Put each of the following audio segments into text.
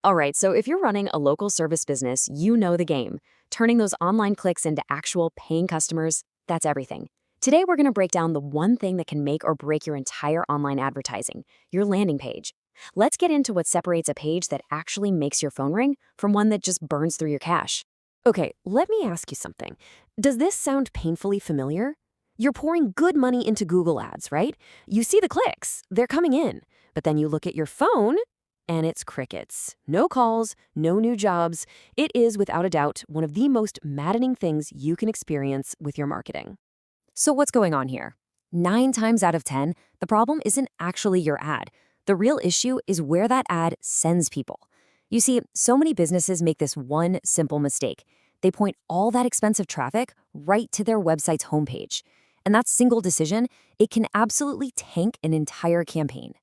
All right, so if you're running a local service business, you know the game. Turning those online clicks into actual paying customers, that's everything. Today, we're going to break down the one thing that can make or break your entire online advertising, your landing page. Let's get into what separates a page that actually makes your phone ring from one that just burns through your cash. Okay, let me ask you something. Does this sound painfully familiar? You're pouring good money into Google Ads, right? You see the clicks, they're coming in. But then you look at your phone, and it's crickets. No calls, no new jobs. It is, without a doubt, one of the most maddening things you can experience with your marketing. So, what's going on here? 9 times out of 10, the problem isn't actually your ad. The real issue is where that ad sends people. You see, so many businesses make this one simple mistake. They point all that expensive traffic right to their website's homepage. And that single decision, it can absolutely tank an entire campaign.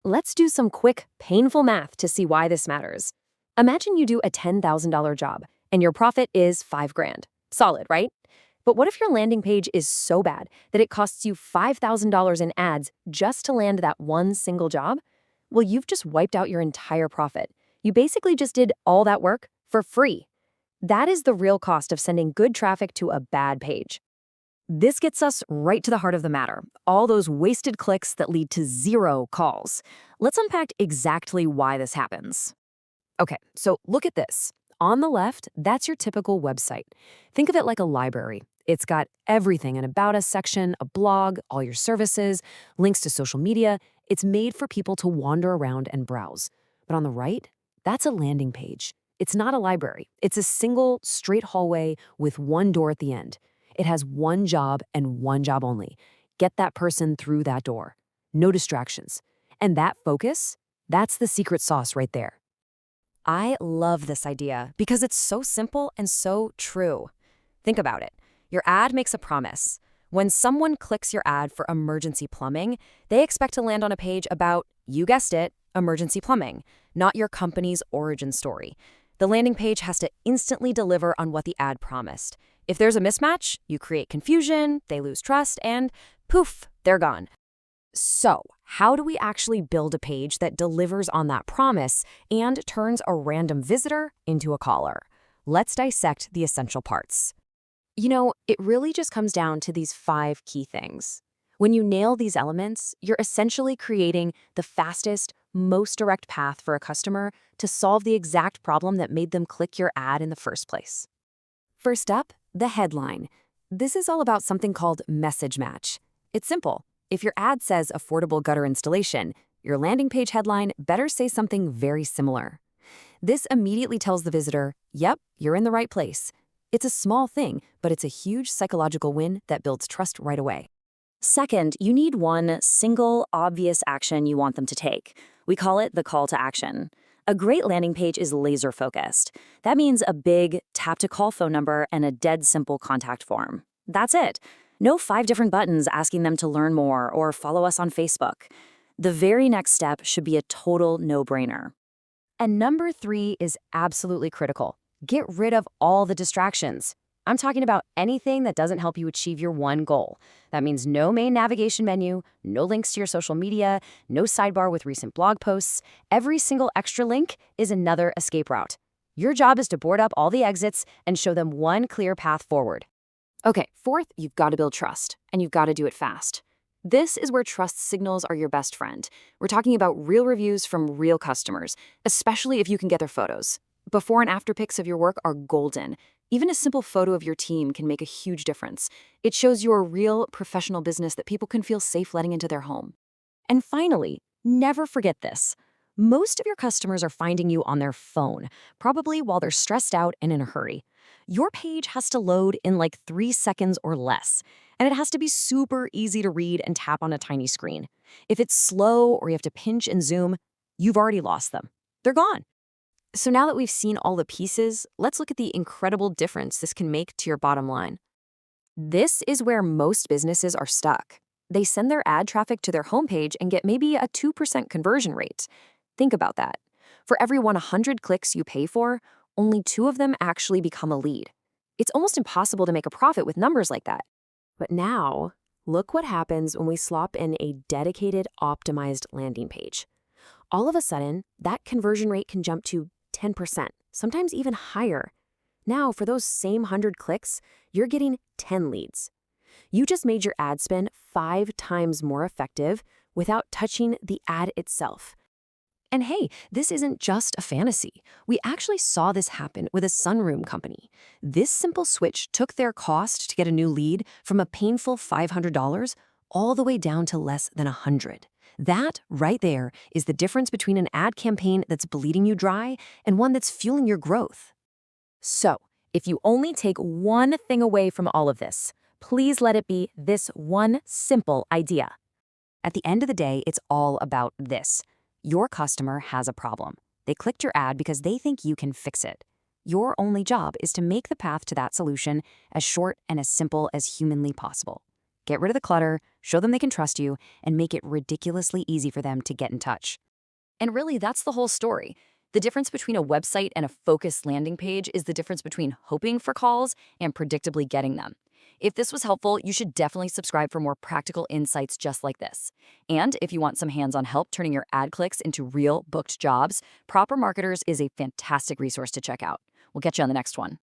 Let's do some quick, painful math to see why this matters. Imagine you do a $10,000 job and your profit is $5,000. Solid, right? But what if your landing page is so bad that it costs you $5,000 in ads just to land that one single job? Well, you've just wiped out your entire profit. You basically just did all that work for free. That is the real cost of sending good traffic to a bad page. This gets us right to the heart of the matter, all those wasted clicks that lead to 0 calls. Let's unpack exactly why this happens. Okay, so look at this. On the left, that's your typical website. Think of it like a library. It's got everything: an About Us section, a blog, all your services, links to social media. It's made for people to wander around and browse. But on the right, that's a landing page. It's not a library. It's a single, straight hallway with one door at the end. It has one job and one job only: get that person through that door. No distractions. And that focus, that's the secret sauce right there. I love this idea because it's so simple and so true. Think about it. Your ad makes a promise. When someone clicks your ad for emergency plumbing, they expect to land on a page about, you guessed it, emergency plumbing, not your company's origin story. The landing page has to instantly deliver on what the ad promised. If there's a mismatch, you create confusion, they lose trust, and poof, they're gone. So, how do we actually build a page that delivers on that promise and turns a random visitor into a caller? Let's dissect the essential parts. It really just comes down to these 5 key things. When you nail these elements, you're essentially creating the fastest, most direct path for a customer to solve the exact problem that made them click your ad in the first place. First up, the headline. This is all about something called message match. It's simple. If your ad says affordable gutter installation, your landing page headline better say something very similar. This immediately tells the visitor, yep, you're in the right place. It's a small thing, but it's a huge psychological win that builds trust right away. Second, you need one single, obvious action you want them to take. We call it the call to action. A great landing page is laser-focused. That means a big tap-to-call phone number and a dead simple contact form. That's it. No 5 different buttons asking them to learn more or follow us on Facebook. The very next step should be a total no-brainer. And number 3 is absolutely critical. Get rid of all the distractions. I'm talking about anything that doesn't help you achieve your one goal. That means no main navigation menu, no links to your social media, no sidebar with recent blog posts. Every single extra link is another escape route. Your job is to board up all the exits and show them one clear path forward. Okay, fourth, you've got to build trust, and you've got to do it fast. This is where trust signals are your best friend. We're talking about real reviews from real customers, especially if you can get their photos. Before and after pics of your work are golden. Even a simple photo of your team can make a huge difference. It shows you're a real professional business that people can feel safe letting into their home. And finally, never forget this. Most of your customers are finding you on their phone, probably while they're stressed out and in a hurry. Your page has to load in like 3 seconds or less, and it has to be super easy to read and tap on a tiny screen. If it's slow or you have to pinch and zoom, you've already lost them. They're gone. So now that we've seen all the pieces, let's look at the incredible difference this can make to your bottom line. This is where most businesses are stuck. They send their ad traffic to their homepage and get maybe a 2% conversion rate. Think about that. For every 100 clicks you pay for, only 2 of them actually become a lead. It's almost impossible to make a profit with numbers like that. But now, look what happens when we slop in a dedicated, optimized landing page. All of a sudden, that conversion rate can jump to 10%, sometimes even higher. Now, for those same 100 clicks, you're getting 10 leads. You just made your ad spend 5 times more effective without touching the ad itself. And hey, this isn't just a fantasy. We actually saw this happen with a sunroom company. This simple switch took their cost to get a new lead from a painful $500 all the way down to less than $100. That right there is the difference between an ad campaign that's bleeding you dry and one that's fueling your growth. So, if you only take one thing away from all of this, please let it be this one simple idea. At the end of the day, it's all about this. Your customer has a problem. They clicked your ad because they think you can fix it. Your only job is to make the path to that solution as short and as simple as humanly possible. Get rid of the clutter, show them they can trust you, and make it ridiculously easy for them to get in touch. And really, that's the whole story. The difference between a website and a focused landing page is the difference between hoping for calls and predictably getting them. If this was helpful, you should definitely subscribe for more practical insights just like this. And if you want some hands-on help turning your ad clicks into real booked jobs, Proper Marketers is a fantastic resource to check out. We'll catch you on the next one.